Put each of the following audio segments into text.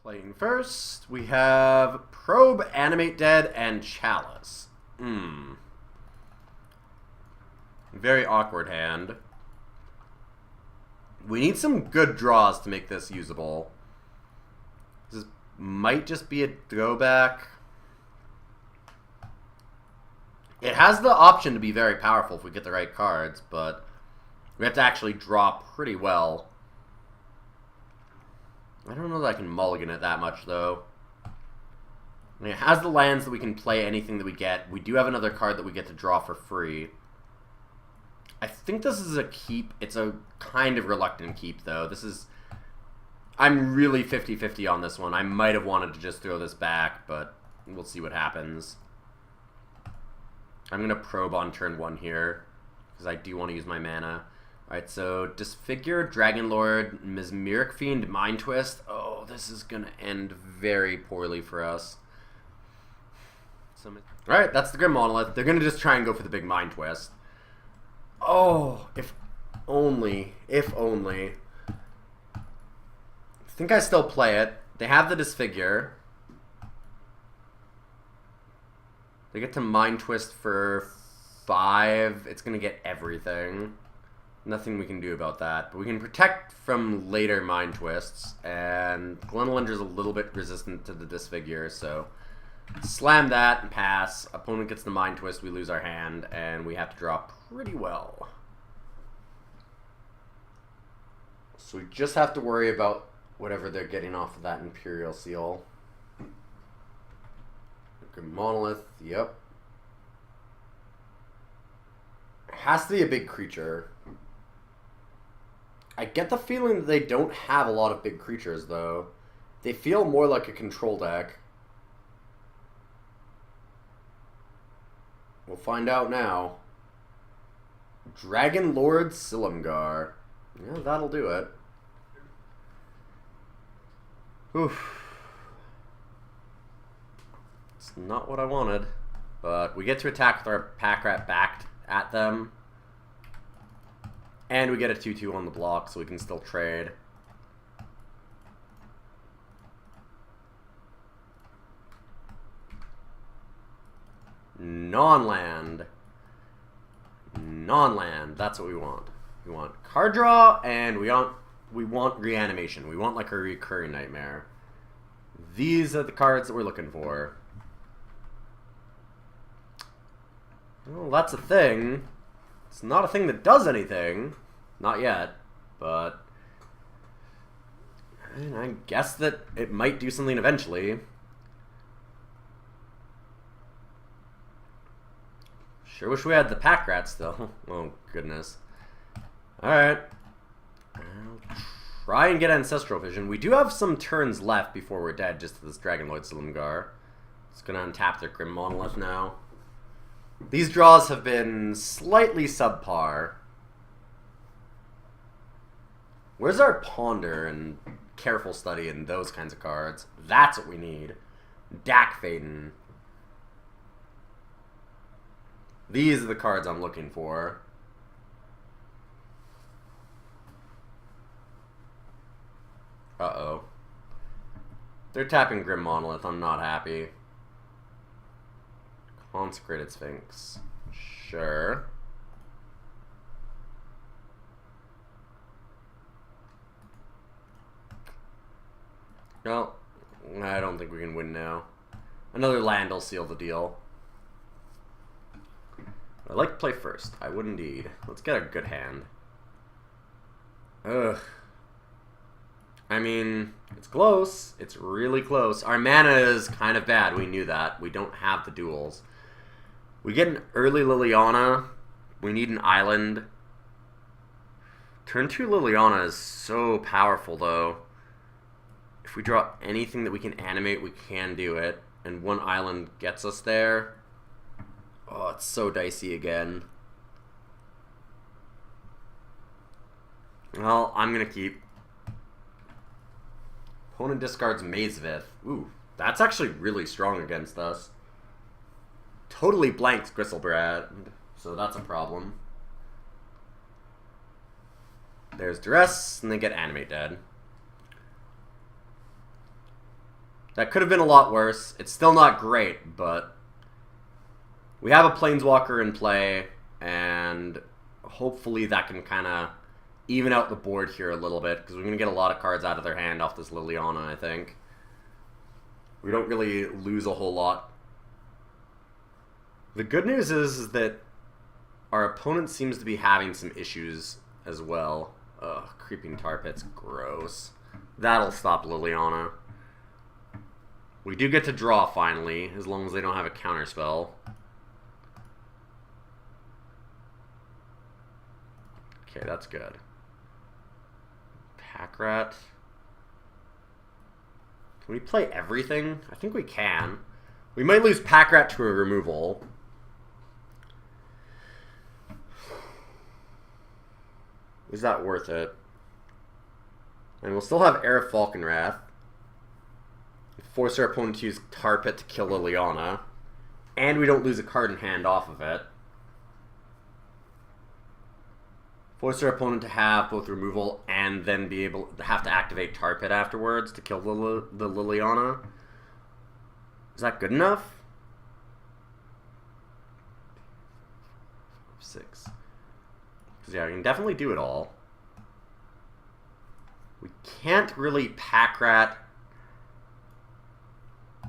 Playing first, we have Probe, Animate Dead, and Chalice. Very awkward hand. We need some good draws to make this usable. This might just be a throwback. It has the option to be very powerful if we get the right cards, but we have to actually draw pretty well. I don't know that I can mulligan it that much, though. I mean, it has the lands that we can play anything that we get. We do have another card that we get to draw for free. I think this is a keep. It's a kind of reluctant keep, though. This is... I'm really 50-50 on this one. I might have wanted to just throw this back, but we'll see what happens. I'm going to probe on turn 1 here, because I do want to use my mana. Alright, so Disfigure, Dragonlord, Mesmeric Fiend, Mind Twist. Oh, this is going to end very poorly for us. Alright, that's the Grim Monolith. They're going to just try and go for the big Mind Twist. Oh, if only. If only. I think I still play it. They have the Disfigure. They get to Mind Twist for 5. It's going to get everything. Nothing we can do about that. But we can protect from later Mind Twists. And Glenelyndra's a little bit resistant to the Disfigure, so... Slam that and pass. Opponent gets the Mind Twist, we lose our hand, and we have to draw pretty well. So we just have to worry about whatever they're getting off of that Imperial Seal. Good Monolith, yep. It has to be a big creature. I get the feeling that they don't have a lot of big creatures, though. They feel more like a control deck. We'll find out now. Dragonlord Silumgar. Yeah, that'll do it. Oof. It's not what I wanted. But we get to attack with our Pack Rat back at them. And we get a 2-2 on the block, so we can still trade. Non-land. Non-land. That's what we want. We want card draw, and we want reanimation. We want like a recurring nightmare. These are the cards that we're looking for. Well, that's a thing. It's not a thing that does anything. Not yet, but I guess that it might do something eventually. Sure wish we had the Pack Rat still. Oh, goodness. Alright. I'll try and get Ancestral Vision. We do have some turns left before we're dead, just to this Dragonlord Silumgar. It's going to untap their Grim Monolith now. These draws have been slightly subpar. Where's our Ponder and Careful Study and those kinds of cards? That's what we need. Dak Faden. These are the cards I'm looking for. Uh-oh. They're tapping Grim Monolith. I'm not happy. Consecrated Sphinx. Sure. No, I don't think we can win now. Another land will seal the deal. I'd like to play first. I would indeed. Let's get a good hand. Ugh. I mean, it's close. It's really close. Our mana is kind of bad. We knew that. We don't have the duels. We get an early Liliana. We need an island. Turn 2 Liliana is so powerful, though. If we draw anything that we can animate, we can do it. And one island gets us there. Oh, it's so dicey again. Well, I'm going to keep. Opponent discards Mazevith. Ooh, that's actually really strong against us. Totally blanks Gristlebrand, so that's a problem. There's Duress, and they get Animate Dead. That could have been a lot worse. It's still not great, but we have a Planeswalker in play, and hopefully that can kind of even out the board here a little bit, because we're going to get a lot of cards out of their hand off this Liliana, I think. We don't really lose a whole lot. The good news is that our opponent seems to be having some issues as well. Ugh, Creeping Tar Pit's gross. That'll stop Liliana. We do get to draw finally, as long as they don't have a counterspell. Okay, that's good. Pack Rat. Can we play everything? I think we can. We might lose Pack Rat to a removal. Is that worth it? And we'll still have Air of Falconwrath. Force our opponent to use Tar Pit to kill Liliana. And we don't lose a card in hand off of it. Force our opponent to have both removal and then be able to have to activate Tar Pit afterwards to kill the Liliana. Is that good enough? 6. Because yeah, we can definitely do it all. We can't really Pack Rat.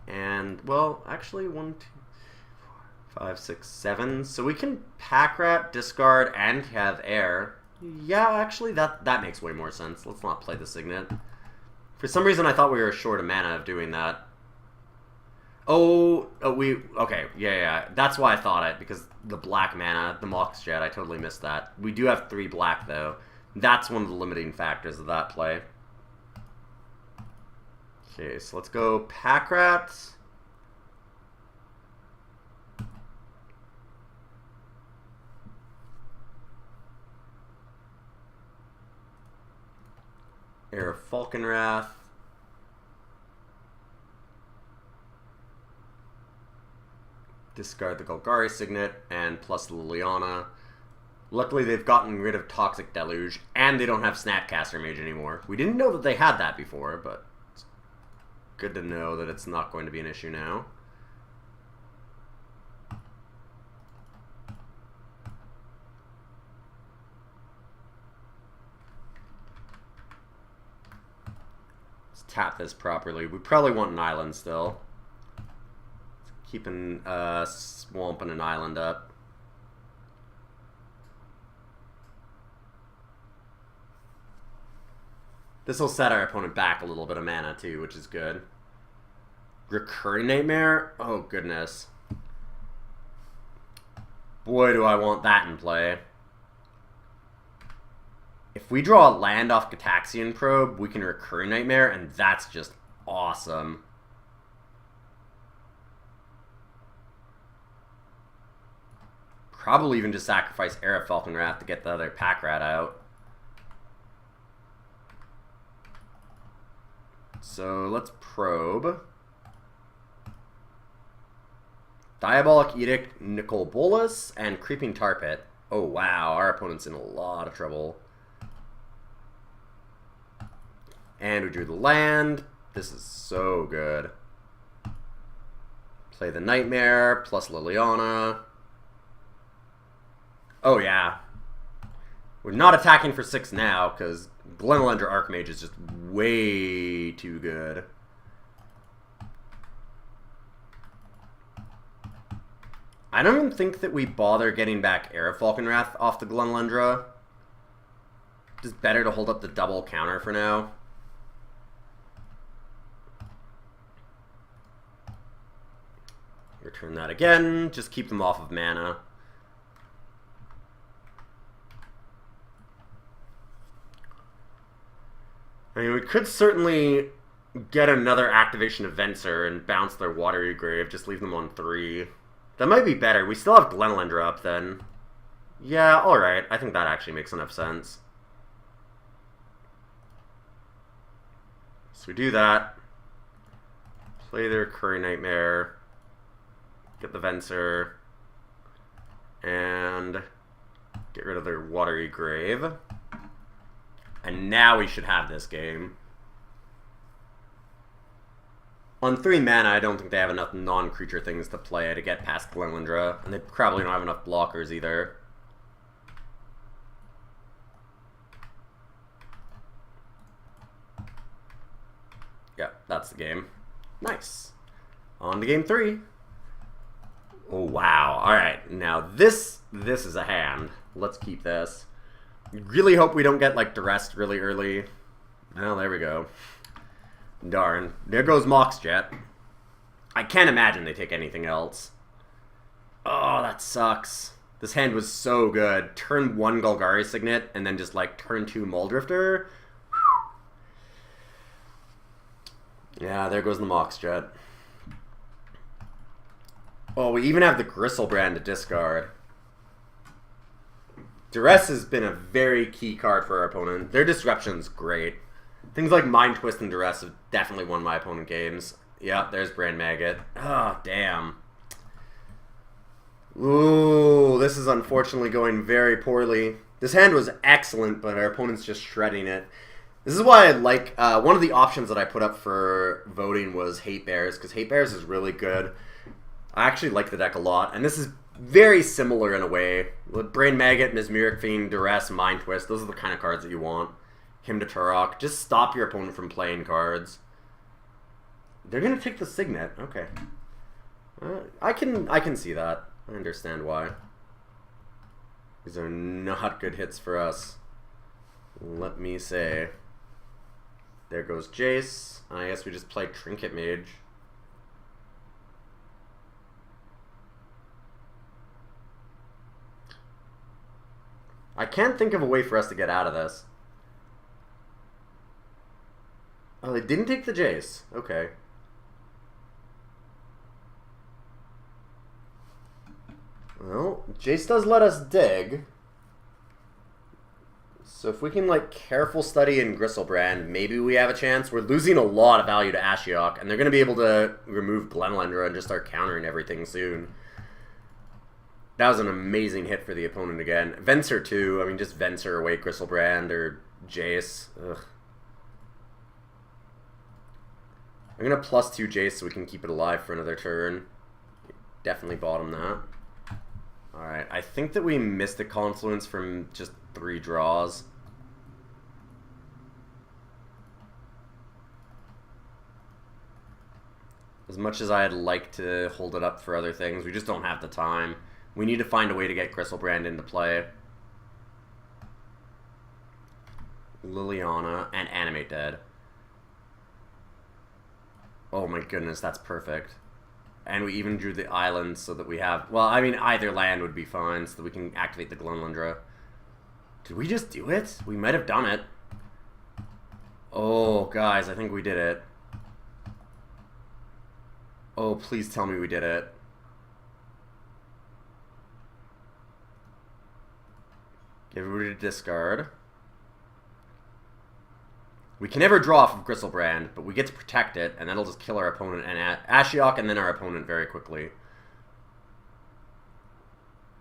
And, well, actually, 1, 2, 4, 5, 6, 7. So we can Pack Rat, discard, and have air. Yeah, actually, that makes way more sense. Let's not play the Signet. For some reason, I thought we were short a mana of doing that. Okay, yeah. That's why I thought it, because the black mana, the Mox Jet, I totally missed that. We do have 3 black, though. That's one of the limiting factors of that play. Okay, so let's go Pack Rat. Air of Falconwrath. Discard the Golgari Signet and plus Liliana. Luckily, they've gotten rid of Toxic Deluge, and they don't have Snapcaster Mage anymore. We didn't know that they had that before, but it's good to know that it's not going to be an issue now. Let's tap this properly. We probably want an island still. Keeping Swamp and an island up. This will set our opponent back a little bit of mana too, which is good. Recurring Nightmare? Oh goodness. Boy, do I want that in play. If we draw a land off Gataxian Probe, we can Recurring Nightmare, and that's just awesome. Probably even just sacrifice Air of Falconwrath to get the other Pack Rat out. So let's probe. Diabolic Edict, Nicol Bolas, and Creeping Tar Pit. Oh wow, our opponent's in a lot of trouble. And we drew the land. This is so good. Play the Nightmare, plus Liliana. Oh yeah. We're not attacking for 6 now, because Glenelendra Archmage is just way too good. I don't even think that we bother getting back Air of Falconwrath off the Glenelendra. Just better to hold up the double counter for now. Return that again. Just keep them off of mana. I mean, we could certainly get another activation of Venser and bounce their Watery Grave, just leave them on 3. That might be better. We still have Glenelendra up then. Yeah, alright. I think that actually makes enough sense. So we do that. Play their Recurring Nightmare. Get the Venser. And get rid of their Watery Grave. And now we should have this game. On 3 mana, I don't think they have enough non-creature things to play to get past Glenlindra, and they probably don't have enough blockers either. Yeah, that's the game. Nice. On to game 3. Oh, wow. Alright, now this is a hand. Let's keep this. Really hope we don't get, like, duressed really early. Well, there we go. Darn. There goes Mox Jet. I can't imagine they take anything else. Oh, that sucks. This hand was so good. Turn 1 Golgari Signet, and then just, like, turn 2 Muldrifter. Yeah, there goes the Mox Jet. Oh, we even have the Gristlebrand to discard. Duress has been a very key card for our opponent. Their disruption's great. Things like Mind Twist and Duress have definitely won my opponent games. Yep, there's Brand Maggot. Oh, damn. Ooh, this is unfortunately going very poorly. This hand was excellent, but our opponent's just shredding it. This is why I like, one of the options that I put up for voting was Hate Bears, because Hate Bears is really good. I actually like the deck a lot, and this is very similar in a way. Brain Maggot, Mesmeric Fiend, Duress, Mind Twist, those are the kind of cards that you want. Him to Turok. Just stop your opponent from playing cards. They're going to take the Signet. Okay. I can see that. I understand why. These are not good hits for us. Let me say. There goes Jace. I guess we just play Trinket Mage. I can't think of a way for us to get out of this. Oh, they didn't take the Jace. Okay. Well, Jace does let us dig. So if we can, like, Careful Study and Gristlebrand, maybe we have a chance. We're losing a lot of value to Ashiok, and they're going to be able to remove Glenlindra and just start countering everything soon. That was an amazing hit for the opponent again. Venser too. I mean, just Venser away Gristlebrand or Jace. Ugh. I'm going to +2 Jace so we can keep it alive for another turn. Definitely bottom that. Alright, I think that we missed the Confluence from just 3 draws. As much as I'd like to hold it up for other things, we just don't have the time. We need to find a way to get Gristlebrand into play. Liliana and Animate Dead. Oh my goodness, that's perfect. And we even drew the island so that we have... Well, I mean, either land would be fine so that we can activate the Glenlindra. Did we just do it? We might have done it. Oh, guys, I think we did it. Oh, please tell me we did it. Give everybody a discard. We can never draw off of Gristlebrand, but we get to protect it, and that'll just kill our opponent and Ashiok and then our opponent very quickly.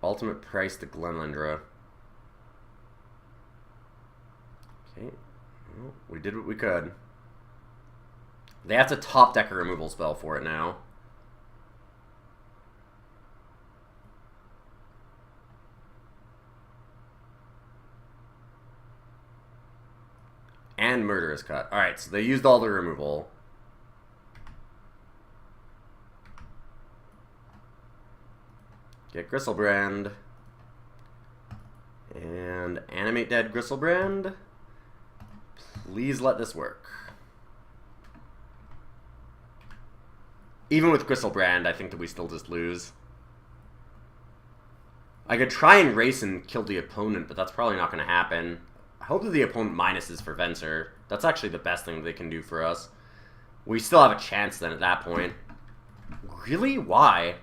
Ultimate price to Glenlindra. Okay. Well, we did what we could. They have to top deck a removal spell for it now. And Murderous Cut. Alright, so they used all the removal. Get Gristlebrand. And Animate Dead Gristlebrand. Please let this work. Even with Gristlebrand, I think that we still just lose. I could try and race and kill the opponent, but that's probably not going to happen. I hope that the opponent minuses for Venser. That's actually the best thing they can do for us. We still have a chance then at that point. Really? Why?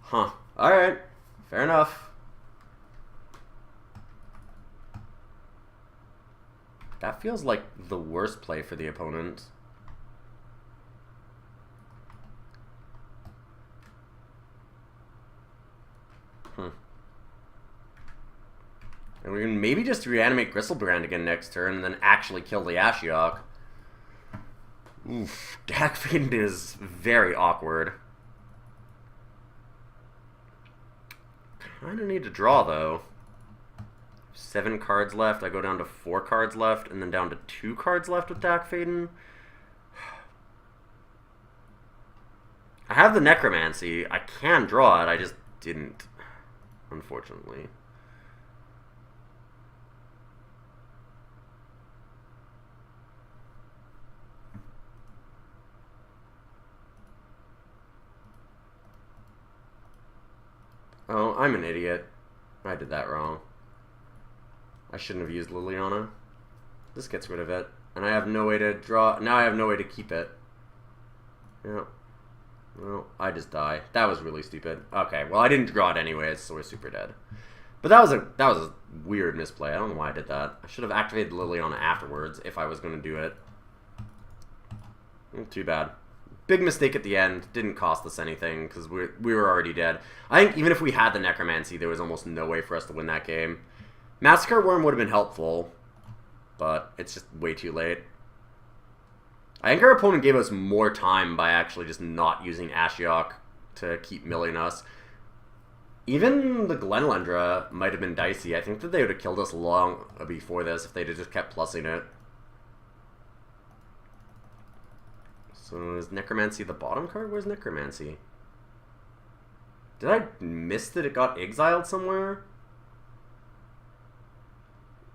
Huh. Alright. Fair enough. That feels like the worst play for the opponent. And we can maybe just reanimate Gristlebrand again next turn and then actually kill the Ashiok. Oof, Dak Fading is very awkward. Kinda need to draw, though. 7 cards left. I go down to 4 cards left, and then down to 2 cards left with Dak Fading. I have the Necromancy. I can draw it, I just didn't, unfortunately. Oh, I'm an idiot. I did that wrong. I shouldn't have used Liliana. This gets rid of it. And I have no way to draw. Now I have no way to keep it. Yeah. Well, I just die. That was really stupid. Okay, well I didn't draw it anyways, so we're super dead. But that was a weird misplay. I don't know why I did that. I should have activated Liliana afterwards if I was going to do it. Too bad. Big mistake at the end. Didn't cost us anything because we were already dead. I think even if we had the Necromancy, there was almost no way for us to win that game. Massacre Worm would have been helpful, but it's just way too late. I think our opponent gave us more time by actually just not using Ashiok to keep milling us. Even the Glenlendra might have been dicey. I think that they would have killed us long before this if they'd have just kept plussing it. So is Necromancy the bottom card? Where's Necromancy? Did I miss that it got exiled somewhere?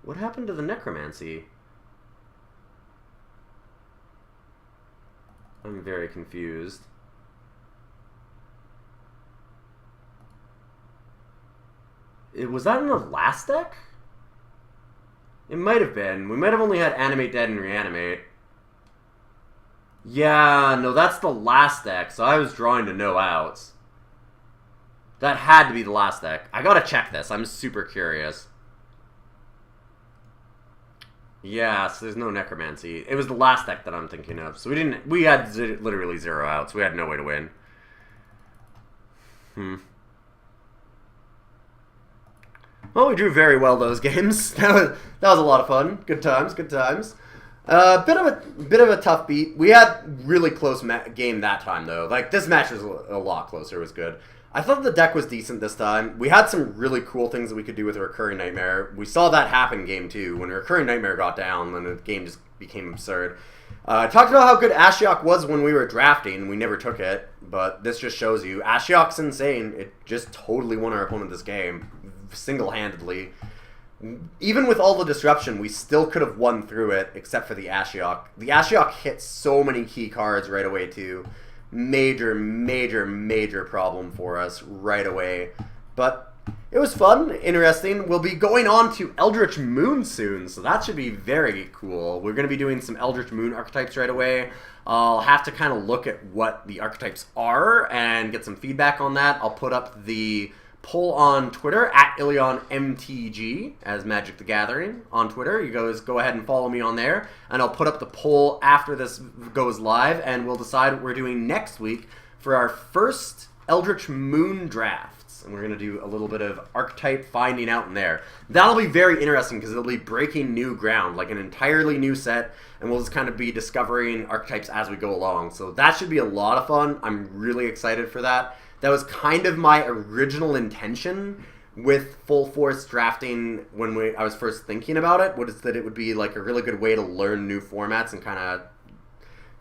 What happened to the Necromancy? I'm very confused. Was that in the last deck? It might have been. We might have only had Animate Dead and Reanimate. Yeah, no, that's the last deck, so I was drawing to no outs. That had to be the last deck. I gotta check this. I'm super curious. Yeah, so there's no Necromancy. It was the last deck that I'm thinking of. So we had literally 0 outs. We had no way to win. Well, we drew very well those games. That was a lot of fun. Good times, good times. Bit of a tough beat. We had really close game that time though. Like this match was a lot closer. It was good. I thought the deck was decent this time. We had some really cool things that we could do with a Recurring Nightmare. We saw that happen game 2. When a Recurring Nightmare got down, then the game just became absurd. I talked about how good Ashiok was when we were drafting. We never took it, but this just shows you. Ashiok's insane. It just totally won our opponent this game, single-handedly. Even with all the disruption, we still could have won through it, except for the Ashiok. The Ashiok hit so many key cards right away, too. Major, major, major problem for us right away. But it was fun, interesting. We'll be going on to Eldritch Moon soon, so that should be very cool. We're going to be doing some Eldritch Moon archetypes right away. I'll have to kind of look at what the archetypes are and get some feedback on that. I'll put up the poll on Twitter at IlyonMTG as Magic the Gathering on Twitter. You guys go ahead and follow me on there, and I'll put up the poll after this goes live, and we'll decide what we're doing next week for our first Eldritch Moon drafts. And we're going to do a little bit of archetype finding out in there. That'll be very interesting because it'll be breaking new ground, like an entirely new set, and we'll just kind of be discovering archetypes as we go along. So that should be a lot of fun. I'm really excited for that. That was kind of my original intention with Full Force drafting when I was first thinking about it, was that it would be like a really good way to learn new formats and kind of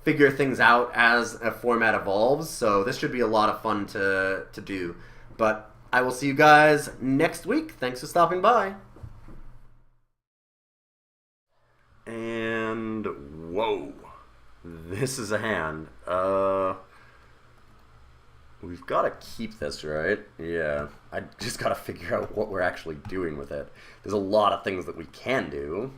figure things out as a format evolves. So this should be a lot of fun to do. But I will see you guys next week. Thanks for stopping by. And whoa, this is a hand. We've got to keep this, right? Yeah. I just got to figure out what we're actually doing with it. There's a lot of things that we can do.